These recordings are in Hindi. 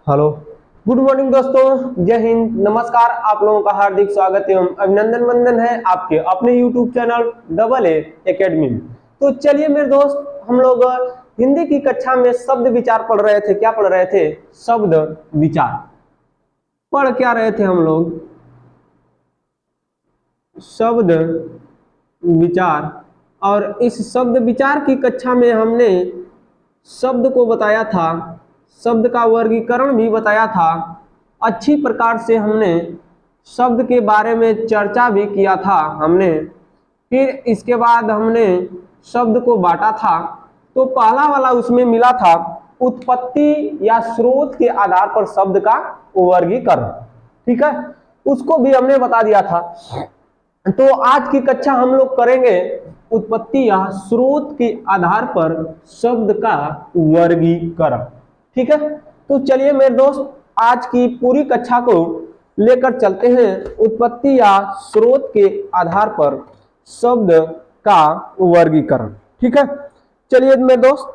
हेलो, गुड मॉर्निंग दोस्तों, जय हिंद, नमस्कार। आप लोगों का हार्दिक स्वागत एवं अभिनंदन वंदन है आपके अपने YouTube channel double A academy में। तो चलिए मेरे दोस्त, हम लोग हिंदी की कक्षा में शब्द विचार पढ़ रहे थे। क्या पढ़ रहे थे? शब्द विचार। पढ़ क्या रहे थे हम लोग? शब्द विचार। और इस शब्द विचार की कक्षा में हमने शब्द को बताया था, शब्द का वर्गीकरण भी बताया था। अच्छी प्रकार से हमने शब्द के बारे में चर्चा भी किया था हमने। फिर इसके बाद हमने शब्द को बांटा था। तो पहला वाला उसमें मिला था उत्पत्ति या स्रोत के आधार पर शब्द का वर्गीकरण। ठीक है, उसको भी हमने बता दिया था। तो आज की कक्षा हम लोग करेंगे उत्पत्ति या स्रोत के आधार पर शब्द का वर्गीकरण। ठीक है, तो चलिए मेरे दोस्त, आज की पूरी कक्षा को लेकर चलते हैं उत्पत्ति या स्रोत के आधार पर शब्द का वर्गीकरण। ठीक है, चलिए मेरे दोस्त,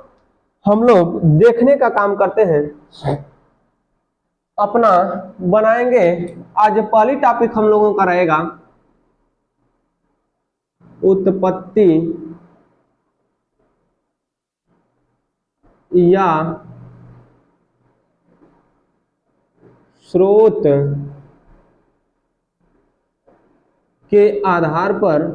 हम लोग देखने का काम करते हैं। अपना बनाएंगे। आज पहली टॉपिक हम लोगों का रहेगा उत्पत्ति या स्रोत के आधार पर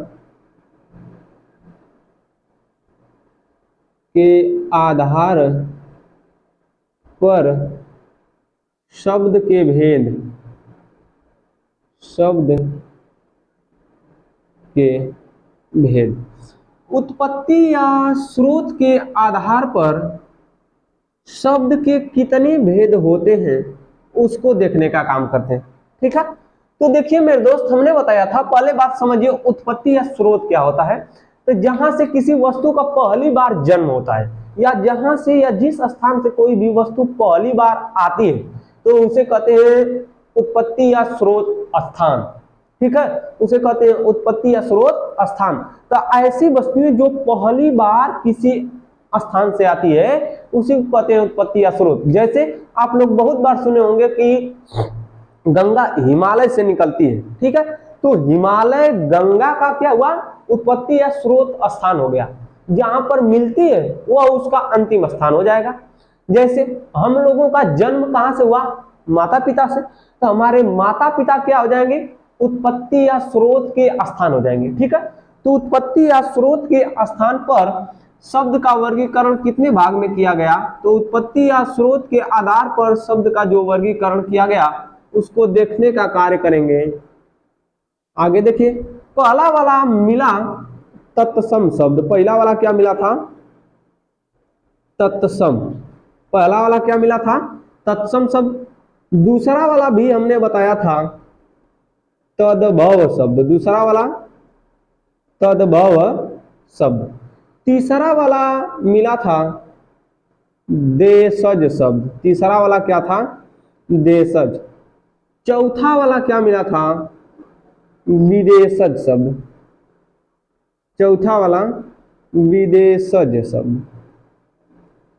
शब्द के भेद, शब्द के भेद। उत्पत्ति या स्रोत के आधार पर शब्द के कितने भेद होते हैं उसको देखने का काम करते हैं। ठीक है, तो देखिए मेरे दोस्त, हमने बताया था, पहले बात समझिए उत्पत्ति या स्रोत क्या होता है। तो जहां से किसी वस्तु का पहली बार जन्म होता है, या जहां से या जिस स्थान से कोई भी वस्तु पहली बार आती है, तो उसे कहते हैं उत्पत्ति या स्रोत स्थान। ठीक है, उसे कहते हैं उत्पत्ति या स्रोत स्थान। तो ऐसी वस्तुएं जो पहली बार किसी स्थान से आती है उसी को कहते हैं उत्पत्ति या स्रोत। जैसे आप लोग बहुत बार सुने होंगे कि गंगा हिमालय से निकलती है। ठीक है, तो हिमालय गंगा का क्या हुआ? उत्पत्ति या स्रोत स्थान हो गया। जहां पर मिलती है वह उसका अंतिम स्थान हो जाएगा। जैसे हम लोगों का जन्म कहां से हुआ? माता पिता से। तो हमारे माता पिता क्या हो जाएंगे? उत्पत्ति या स्रोत के स्थान हो जाएंगे। ठीक है, तो उत्पत्ति या स्रोत के स्थान पर शब्द का वर्गीकरण कितने भाग में किया गया? तो उत्पत्ति या स्रोत के आधार पर शब्द का जो वर्गीकरण किया गया उसको देखने का कार्य करेंगे। आगे देखिए, पहला वाला मिला तत्सम शब्द। पहला वाला क्या मिला था? तत्सम। पहला वाला क्या मिला था? तत्सम शब्द। दूसरा वाला भी हमने बताया था तद्भव शब्द। दूसरा वाला तद्भव शब्द। तीसरा वाला मिला था देशज शब्द। तीसरा वाला क्या था? देशज। चौथा वाला क्या मिला था? विदेशज शब्द। चौथा वाला विदेशज शब्द।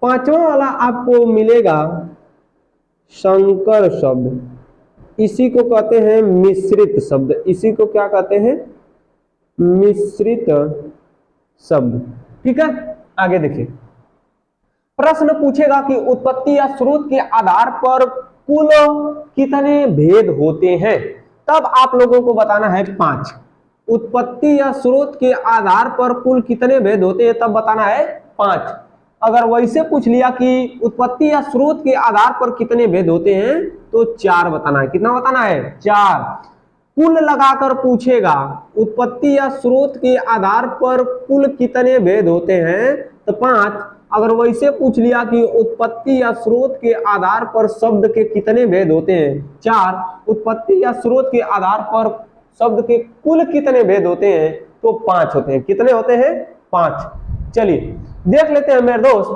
पांचवा वाला आपको मिलेगा संकर शब्द। इसी को कहते हैं मिश्रित शब्द। इसी को क्या कहते हैं? मिश्रित शब्द। ठीक है, आगे देखिए, प्रश्न पूछेगा कि उत्पत्ति या स्रोत के आधार पर कुल कितने भेद होते हैं। तब आप लोगों को बताना है 5। उत्पत्ति या स्रोत के आधार पर कुल कितने भेद होते हैं तब बताना है 5। अगर वैसे पूछ लिया कि उत्पत्ति या स्रोत के आधार पर कितने भेद होते हैं तो 4 बताना है। कितना बताना है? 4। कुल लगाकर पूछेगा उत्पत्ति या स्रोत के आधार पर कुल कितने भेद होते हैं तो 5। अगर वैसे पूछ लिया कि उत्पत्ति या स्रोत के आधार पर शब्द के कितने भेद होते हैं 4। उत्पत्ति या स्रोत के आधार पर शब्द के कुल कितने भेद होते हैं तो 5 होते हैं। कितने होते हैं? 5। चलिए देख लेते हैं मेरे दोस्त,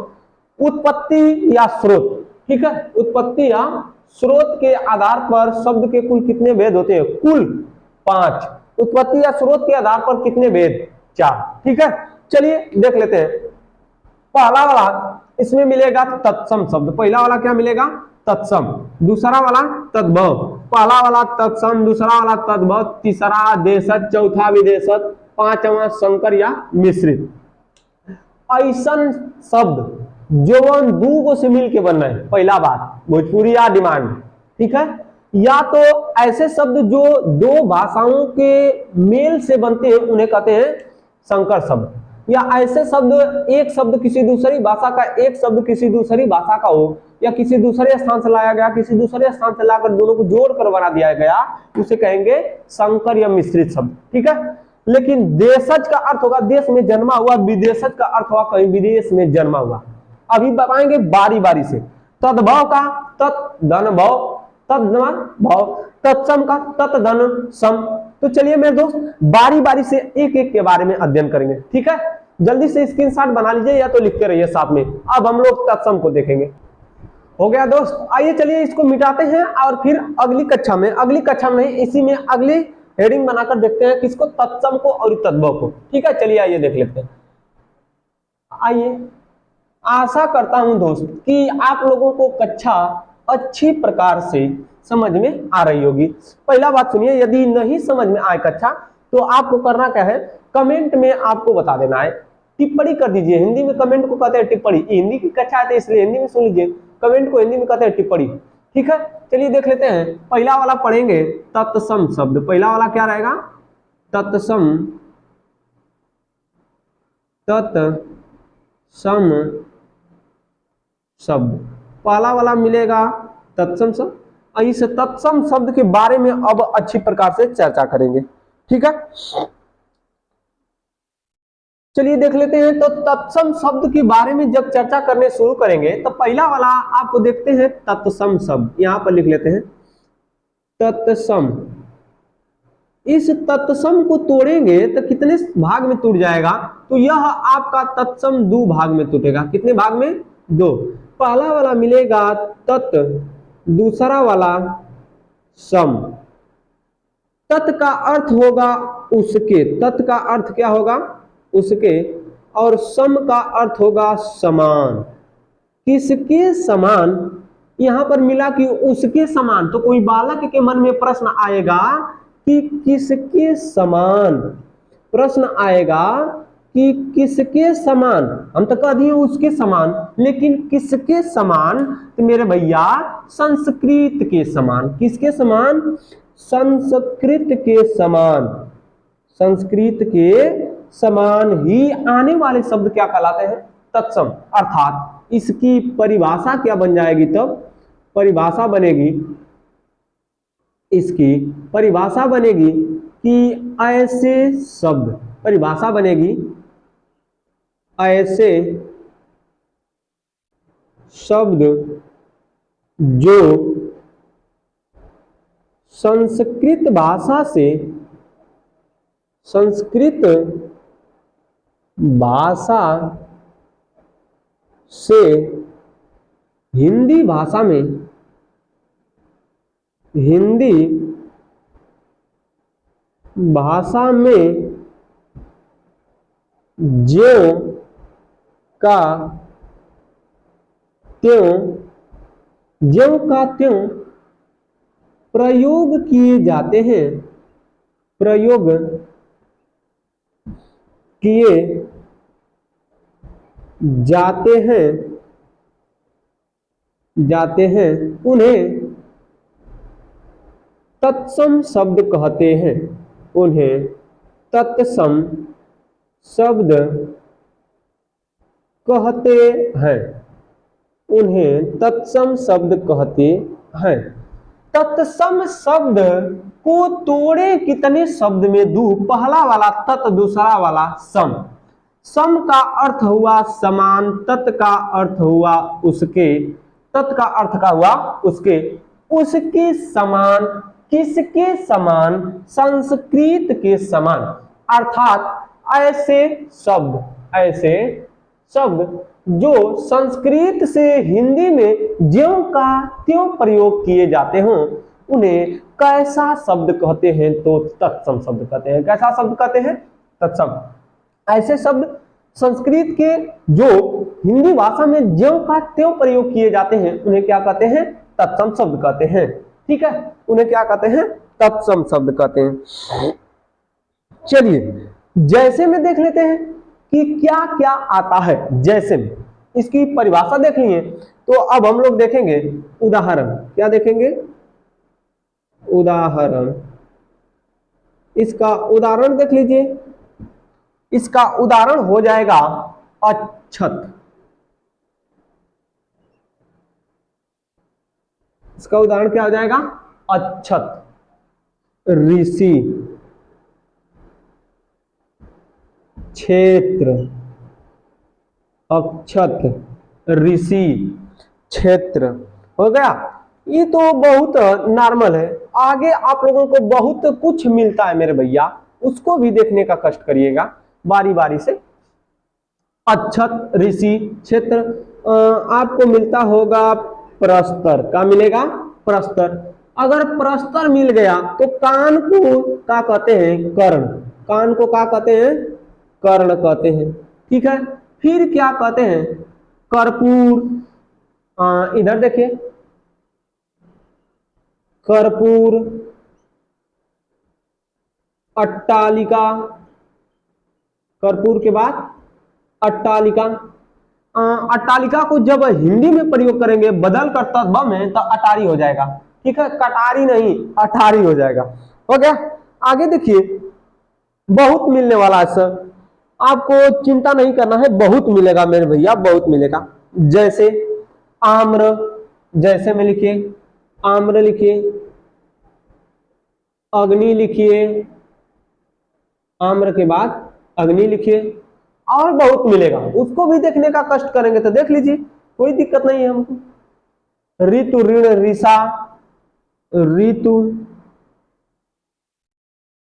उत्पत्ति या स्रोत। ठीक है, उत्पत्ति या स्रोत के आधार पर शब्द के कुल कितने भेद होते हैं? कुल 5। उत्पत्ति या स्रोत के आधार पर कितने भेद? 4। ठीक है, चलिए देख लेते हैं। पहला वाला इसमें मिलेगा तत्सम शब्द। पहला वाला क्या मिलेगा? तत्सम, दूसरा वाला तद्भव, पहला वाला तत्सम, दूसरा वाला तद्भव, तीसरा देशज, चौथा विदेशज, पांचवा संकर या मिश्रित। ऐसन शब्द जो दू गो से मिलके बन रहे हैं, पहला बात भोजपुरी या डिमांड, ठीक है, या तो ऐसे शब्द जो दो भाषाओं के मेल से बनते हैं उन्हें कहते हैं संकर शब्द, या ऐसे शब्द एक शब्द किसी दूसरी भाषा का, एक शब्द किसी दूसरी भाषा का हो, या किसी दूसरे स्थान से लाया गया, किसी दूसरे स्थान से लाकर दोनों को जोड़कर बना दिया गया, उसे कहेंगे संकर या मिश्रित शब्द, ठीक है। लेकिन देशज का अर्थ होगा देश में जन्मा हुआ, विदेशज का अर्थ होगा कहीं विदेश में जन्मा हुआ। अभी बताएंगे बारी बारी से। तद्भव का तत् धन भव, तद्भव भव, तत्सम का तत् धन सम। तो चलिए मेरे दोस्त बारी बारी से एक एक के बारे में अध्ययन करेंगे, ठीक है। जल्दी से स्क्रीनशॉट बना लीजिए या तो लिखते रहिए साथ में। अब हम लोग तत्सम को देखेंगे। हो गया दोस्त, आइए चलिए इसको मिटाते हैं और फिर अगली कक्षा में नहीं, इसी में अगली हेडिंग बनाकर देखते हैं किसको, तत्सम को और तद्भव को, ठीक है। चलिए आइए देख लेते हैं। आइए, आशा करता हूं दोस्त कि आप लोगों को कक्षा अच्छी प्रकार से समझ में आ रही होगी। पहला बात सुनिए, यदि नहीं समझ में आए कक्षा तो आपको करना क्या है, कमेंट में आपको बता देना है, टिप्पणी कर दीजिए। हिंदी में कमेंट को कहते हैं टिप्पणी, हिंदी की कक्षा है इसलिए हिंदी में सुन लीजिए, कमेंट को हिंदी में कहते हैं टिप्पणी, ठीक है। चलिए देख लेते हैं। पहला वाला पढ़ेंगे तत्सम शब्द। पहला वाला क्या रहेगा, तत्सम, तत्सम शब्द, पहला वाला मिलेगा तत्सम शब्द। इस तत्सम शब्द के बारे में अब अच्छी प्रकार से चर्चा करेंगे, ठीक है। चलिए देख लेते हैं। तो तत्सम शब्द के बारे में जब चर्चा करने शुरू करेंगे तो पहला वाला आपको देखते हैं तत्सम शब्द, यहां पर लिख लेते हैं तत्सम। इस तत्सम को तोड़ेंगे तो कितने भाग में टूट जाएगा, तो यह आपका तत्सम दो भाग में टूटेगा। कितने भाग में, दो। पहला वाला मिलेगा तत्, दूसरा वाला सम। तत् का अर्थ होगा उसके, तत् का अर्थ क्या होगा, उसके, और सम का अर्थ होगा समान। किसके समान, यहां पर मिला कि उसके समान, तो कोई बालक के मन में प्रश्न आएगा कि किसके समान, प्रश्न आएगा कि किसके समान। हम तो कह दिए उसके समान, लेकिन किसके समान, तो मेरे भैया संस्कृत के समान। किसके समान, संस्कृत के समान, संस्कृत के समान ही आने वाले शब्द क्या कहलाते हैं, तत्सम। अर्थात इसकी परिभाषा क्या बन जाएगी, तब परिभाषा बनेगी, इसकी परिभाषा बनेगी कि ऐसे शब्द, परिभाषा बनेगी ऐसे शब्द जो संस्कृत भाषा से, संस्कृत भाषा से हिंदी भाषा में, हिंदी भाषा में ज्यों का त्यों, ज्यों का त्यों प्रयोग किए जाते हैं, प्रयोग किए जाते हैं, उन्हें तत्सम शब्द कहते हैं, उन्हें तत्सम शब्द कहते हैं, उन्हें तत्सम शब्द कहते हैं। तत्सम शब्द को तोड़े कितने शब्द में, दो। पहला वाला तत्, दूसरा वाला सम। सम का अर्थ हुआ समान, तत् का अर्थ हुआ उसके, तत् का अर्थ का हुआ उसके, उसके समान। किसके समान, संस्कृत के समान। अर्थात ऐसे शब्द, ऐसे शब्द जो संस्कृत से हिंदी में ज्यों का त्यों प्रयोग किए जाते हों, उन्हें कैसा शब्द कहते हैं, तो तत्सम शब्द कहते हैं। कैसा शब्द कहते हैं, तत्सम। ऐसे शब्द संस्कृत के जो हिंदी भाषा में ज्यों का त्यों प्रयोग किए जाते हैं, उन्हें क्या कहते हैं, तत्सम शब्द कहते हैं। ठीक है, उन्हें क्या कहते हैं? तत्सम शब्द कहते हैं। चलिए जैसे में देख लेते हैं कि क्या क्या आता है। जैसे में इसकी परिभाषा देख लिए, तो अब हम लोग देखेंगे उदाहरण। क्या देखेंगे? उदाहरण। इसका उदाहरण देख लीजिए। इसका उदाहरण हो जाएगा अक्षत। इसका उदाहरण क्या हो जाएगा? अक्षत। ऋषि, क्षेत्र, अक्षत, ऋषि, क्षेत्र हो गया। ये तो बहुत नॉर्मल है। आगे आप लोगों को बहुत कुछ मिलता है मेरे भैया, उसको भी देखने का कष्ट करिएगा बारी बारी से। अक्षत, ऋषि, क्षेत्र। आपको मिलता होगा प्रस्तर। क्या मिलेगा? प्रस्तर। अगर प्रस्तर मिल गया तो कान को क्या कहते हैं? कर्ण। कान को क्या कहते हैं? कर्ण कहते हैं। ठीक है, फिर क्या कहते हैं? कर्पूर। इधर देखिए, कर्पूर, अट्टालिका। कर्पूर के बाद अट्टालिका। अट्टालिका को जब हिंदी में प्रयोग करेंगे बदल कर तद्भव में, तो अटारी हो जाएगा। ठीक है, कटारी नहीं, अटारी हो जाएगा। हो गया। आगे देखिए, बहुत मिलने वाला है सर, आपको चिंता नहीं करना है, बहुत मिलेगा मेरे भैया, बहुत मिलेगा। जैसे आम्र। जैसे में लिखिए, आम्र लिखिए। अग्नि लिखिए, आम्र के बाद अग्नि लिखिए। और बहुत मिलेगा, उसको भी देखने का कष्ट करेंगे तो देख लीजिए, कोई दिक्कत नहीं है हमको। ऋतु, ऋण, ऋषा, ऋतु,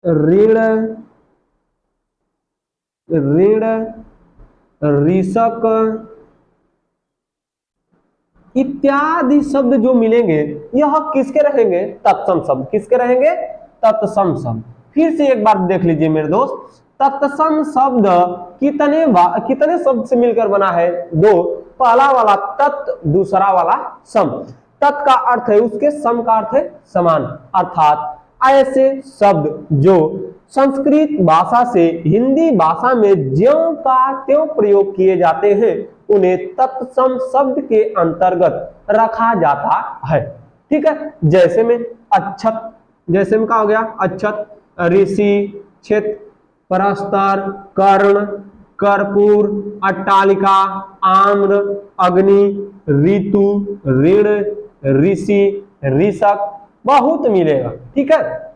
ऋण, ऋण, ऋषक इत्यादि शब्द जो मिलेंगे, यह किसके रहेंगे? तत्सम शब्द। किसके रहेंगे? तत्सम शब्द। फिर से एक बार देख लीजिए मेरे दोस्त, तत्सम शब्द कितने शब्द से मिलकर बना है? दो। पहला वाला तत्, दूसरा वाला सम। तत् का अर्थ है उसके, सम का अर्थ है समान। अर्थात ऐसे शब्द जो संस्कृत भाषा से हिंदी भाषा में ज्यों का त्यों प्रयोग किए जाते हैं, उन्हें तत्सम शब्द के अंतर्गत रखा जाता है। ठीक है, जैसे में अक्षत। जैसे में क्या हो गया? अक्षत, ऋषि, क्षेत्र, प्रस्तर, कर्ण, कर्पूर, अट्टालिका, आम्र, अग्नि, ऋतु, ऋण, ऋषि, ऋषक, बहुत मिलेगा। ठीक है,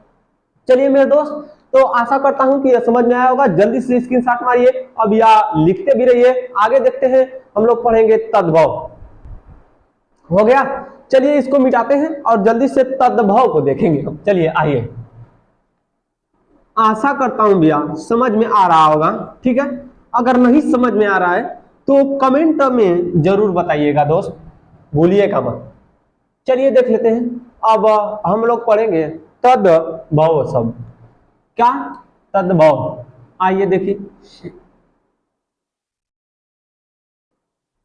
चलिए मेरे दोस्त, तो आशा करता हूं कि यह समझ में आया होगा। जल्दी से स्क्रीनशॉट मारिए, अब या लिखते भी रहिए। आगे देखते हैं, हम लोग पढ़ेंगे तद्भव। हो गया, चलिए इसको मिटाते हैं और जल्दी से तद्भव को देखेंगे हम। चलिए आइए। आशा करता हूं भैया समझ में आ रहा होगा। ठीक है, अगर नहीं समझ में आ रहा है तो कमेंट में जरूर बताइएगा दोस्त, भूलिएगा मत। चलिए देख लेते हैं। अब हम लोग पढ़ेंगे तद्भव शब्द। क्या? तद्भव। आइए देखिए,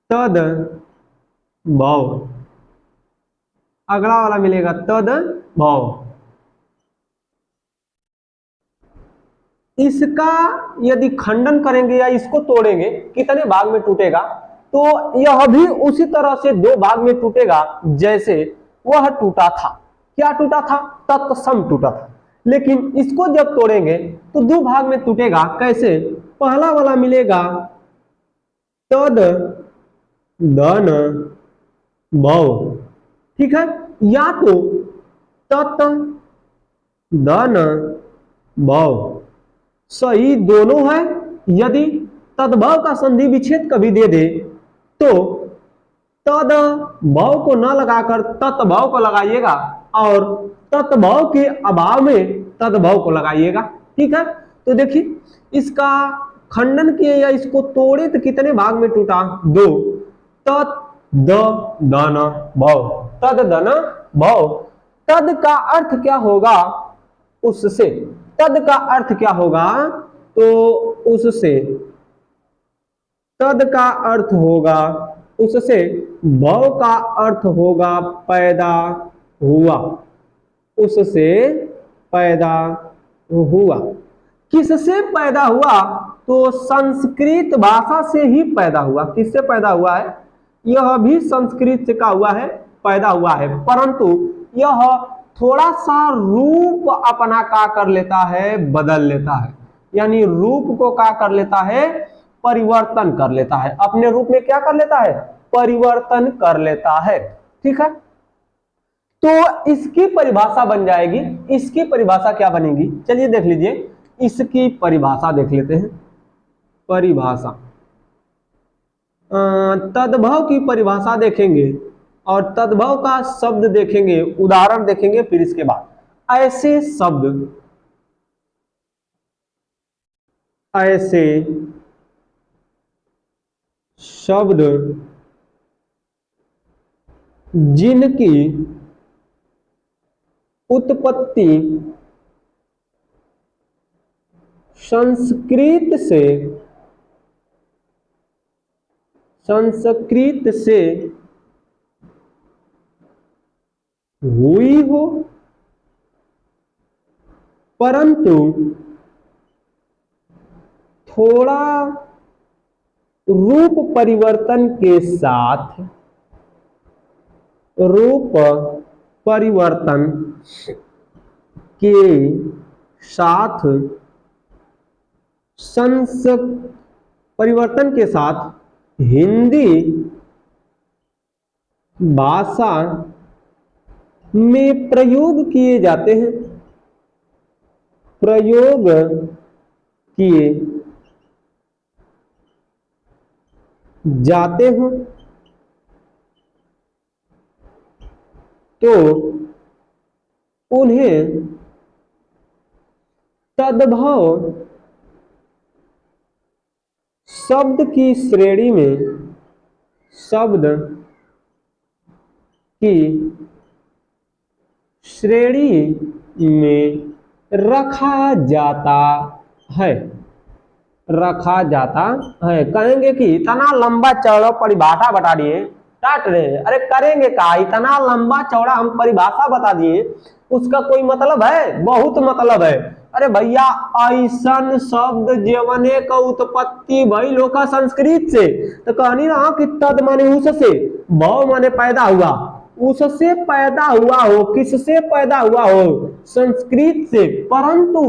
तद्भव। अगला वाला मिलेगा तद्भव। इसका यदि खंडन करेंगे या इसको तोड़ेंगे, कितने भाग में टूटेगा? तो यह भी उसी तरह से दो भाग में टूटेगा जैसे वह टूटा था। क्या टूटा था? तत्सम टूटा था। लेकिन इसको जब तोड़ेंगे तो दो भाग में टूटेगा। कैसे? पहला वाला मिलेगा तद धन भव। ठीक है, या तो तत् धन भव, सही दोनों है। यदि तद्भव का संधि विच्छेद कभी दे दे तो तद्भव को न लगाकर तत्भव को लगाइएगा और तत्भव के अभाव में तद्भव को लगाइएगा। ठीक है, तो देखिए इसका खंडन किए या इसको तोड़े तो कितने भाग में टूटा? दो। तत् धन भव, तद धन भव। तद का अर्थ क्या होगा? उससे। तद का अर्थ क्या होगा? तो उससे। तद का अर्थ होगा उससे। भव का अर्थ होगा पैदा हुआ, उससे पैदा हुआ। किससे पैदा हुआ? तो संस्कृत भाषा से ही पैदा हुआ। किससे पैदा हुआ है? यह भी संस्कृत से का हुआ है, पैदा हुआ है, परंतु यह थोड़ा सा रूप अपना का कर लेता है, बदल लेता है। यानी रूप को का कर लेता है, परिवर्तन कर लेता है। अपने रूप में क्या कर लेता है? परिवर्तन कर लेता है। ठीक है, तो इसकी परिभाषा बन जाएगी। इसकी परिभाषा क्या बनेगी? चलिए देख लीजिए, इसकी परिभाषा देख लेते हैं। परिभाषा, तद्भव की परिभाषा देखेंगे और तद्भव का शब्द देखेंगे, उदाहरण देखेंगे, फिर इसके बाद ऐसे शब्द, ऐसे शब्द जिनकी उत्पत्ति संस्कृत से हुई हो, परंतु थोड़ा रूप परिवर्तन के साथ, रूप परिवर्तन के साथ, परिवर्तन के साथ हिंदी भाषा में प्रयोग किए जाते हैं, प्रयोग किए जाते हैं, तो उन्हें तद्भव शब्द की श्रेणी में, शब्द की श्रेणी में रखा जाता है, रखा जाता है। कहेंगे कि इतना लंबा चौड़ा परिभाषा बता दिए, काट रहे हैं, अरे करेंगे का? इतना लंबा चौड़ा हम परिभाषा बता दिए, उसका कोई मतलब है? बहुत मतलब है। अरे भैया, ऐसन शब्द जीवने का उत्पत्ति भइल होगा संस्कृत से, तो कहनी ना कि तद माने उससे, भव माने पैदा हुआ, उससे पैदा हुआ हो। किससे पैदा हुआ हो? संस्कृत से, परंतु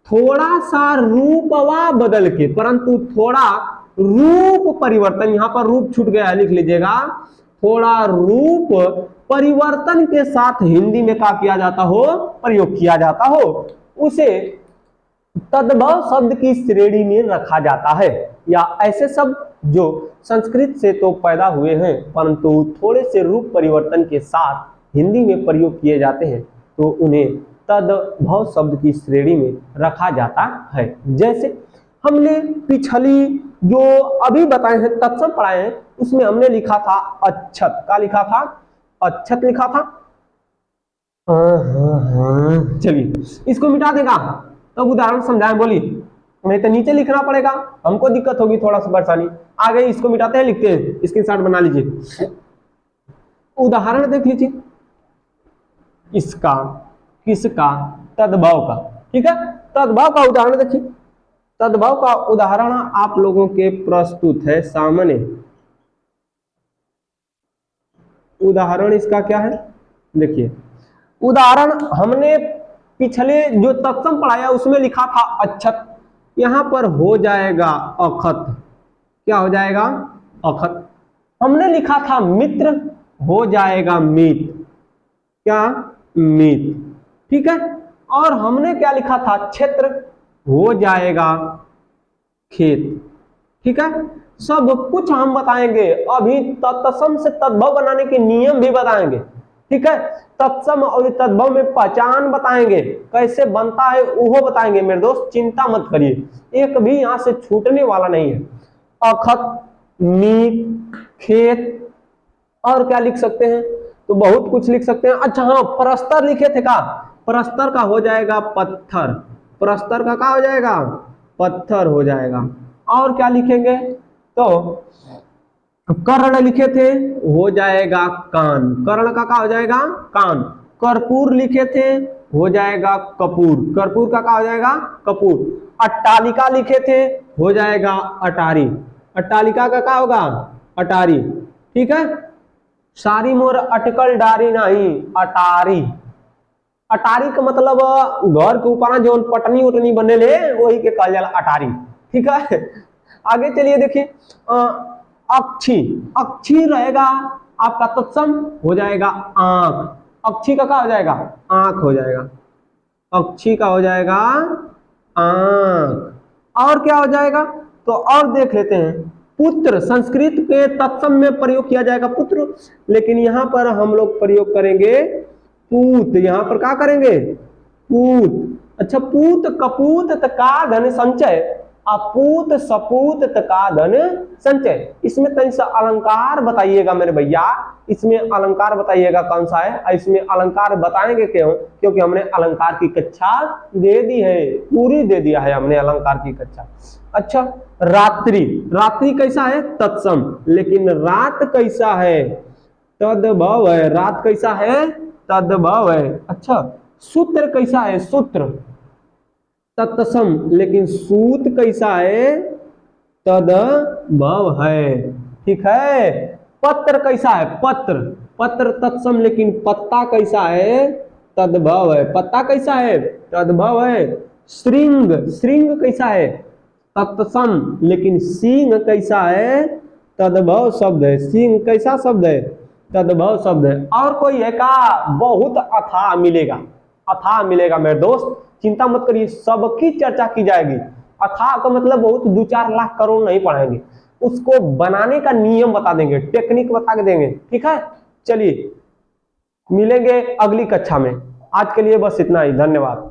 थोड़ा सा रूपवा बदल के, परंतु थोड़ा रूप परिवर्तन, यहां पर रूप छूट गया है, लिख लीजिएगा, थोड़ा रूप परिवर्तन के साथ हिंदी में क्या किया जाता हो? प्रयोग किया जाता हो, उसे तद्भव शब्द की श्रेणी में रखा जाता है। या ऐसे शब्द जो संस्कृत से तो पैदा हुए हैं, परंतु थोड़े से रूप परिवर्तन के साथ हिंदी में प्रयोग किए जाते हैं, तो उन्हें तद्भव शब्द की श्रेणी में रखा जाता है। जैसे हमने पिछली जो अभी बताए हैं, तत्सम पढ़ाए हैं, उसमें हमने लिखा था अच्छत। क्या लिखा था? अच्छत लिखा था। चलिए इसको मिटा देगा तब तो उदाहरण समझाएं, बोलिए। नहीं तो नीचे लिखना पड़ेगा, हमको दिक्कत होगी, थोड़ा सा परेशानी आ गई। इसको मिटाते हैं, लिखते हैं, स्क्रीनशॉट बना लीजिए, उदाहरण देख लीजिए इसका, किसका? तद्भव का। ठीक है, तद्भव का उदाहरण देखिए। तद्भव का उदाहरण आप लोगों के प्रस्तुत है सामने। उदाहरण इसका क्या है? देखिए, उदाहरण हमने पिछले जो तत्सम पढ़ाया उसमें लिखा था अच्छत, यहां पर हो जाएगा अखत। क्या हो जाएगा? अखत। हमने लिखा था मित्र, हो जाएगा मीत। क्या? मीत। ठीक है, और हमने क्या लिखा था? क्षेत्र, हो जाएगा खेत। ठीक है, सब कुछ हम बताएंगे। अभी तत्सम से तद्भव बनाने के नियम भी बताएंगे। ठीक है, तत्सम और तद्भव में पहचान बताएंगे, कैसे बनता है वो बताएंगे। मेरे दोस्त चिंता मत करिए, एक भी यहां से छूटने वाला नहीं है। अखत, मीत, खेत, और क्या लिख सकते हैं? तो बहुत कुछ लिख सकते हैं। अच्छा हाँ, प्रस्तर लिखे थे का? प्रस्तर का हो जाएगा पत्थर। प्रस्तर का क्या हो जाएगा? पत्थर हो जाएगा। और क्या लिखेंगे? तो कर्ण लिखे थे, हो जाएगा कान, कर्ण का हो जाएगा कान। कर्पूर लिखे थे, हो जाएगा कपूर, कर्पूर का हो जाएगा कपूर। अट्टालिका लिखे थे, हो जाएगा अटारी, अट्टालिका का होगा अटारी। ठीक है, सारी मोर अटकल डारी नहीं, अटारी। अटारी का मतलब घर के ऊपर जो पटनी उटनी बने ले वही के कहल जाला अटारी। ठीक है, आगे चलिए देखिए, अक्षी, अक्षी रहेगा आपका तत्सम, हो जाएगा आंख, अक्षी का हो जाएगा आंख हो जाएगा, अक्षी का हो जाएगा आंख। और क्या हो जाएगा, तो और देख लेते हैं। पुत्र संस्कृत के तत्सम में प्रयोग किया जाएगा पुत्र, लेकिन यहां पर हम लोग प्रयोग करेंगे पूत, यहां पर क्या करेंगे पूत। अच्छा, पूत कपूत तका धन संचय, अपूत सपूत तका धन संचय। इसमें कौन सा अलंकार बताइएगा मेरे भैया, इसमें अलंकार बताइएगा कौन सा है। इसमें अलंकार बताएंगे क्यों, क्योंकि हमने अलंकार की कक्षा दे दी है, पूरी दे दिया है हमने अलंकार की कक्षा। अच्छा, रात्रि, रात्रि कैसा है तत्सम, लेकिन रात कैसा है तद्भव है, रात कैसा है तद्भव है। अच्छा, सूत्र कैसा है, सूत्र तत्सम, लेकिन सूत कैसा है तद्भव है। ठीक है, पत्र कैसा है, पत्र, पत्र तत्सम, लेकिन पत्ता कैसा है तद्भव है, पत्ता कैसा है तद्भव है। श्रृंग, श्रृंग कैसा है तत्सम, लेकिन सिंह कैसा है तद्भव शब्द है, सिंह कैसा शब्द है तद्भव शब्द है। और कोई है का, बहुत अथाह मिलेगा, अथाह मिलेगा मेरे दोस्त, चिंता मत करिए, सबकी चर्चा की जाएगी। अथाह का मतलब बहुत 2-4 लाख करोड़ नहीं पढ़ाएंगे, उसको बनाने का नियम बता देंगे, टेक्निक बता के देंगे। ठीक है, चलिए मिलेंगे अगली कक्षा में, आज के लिए बस इतना ही, धन्यवाद।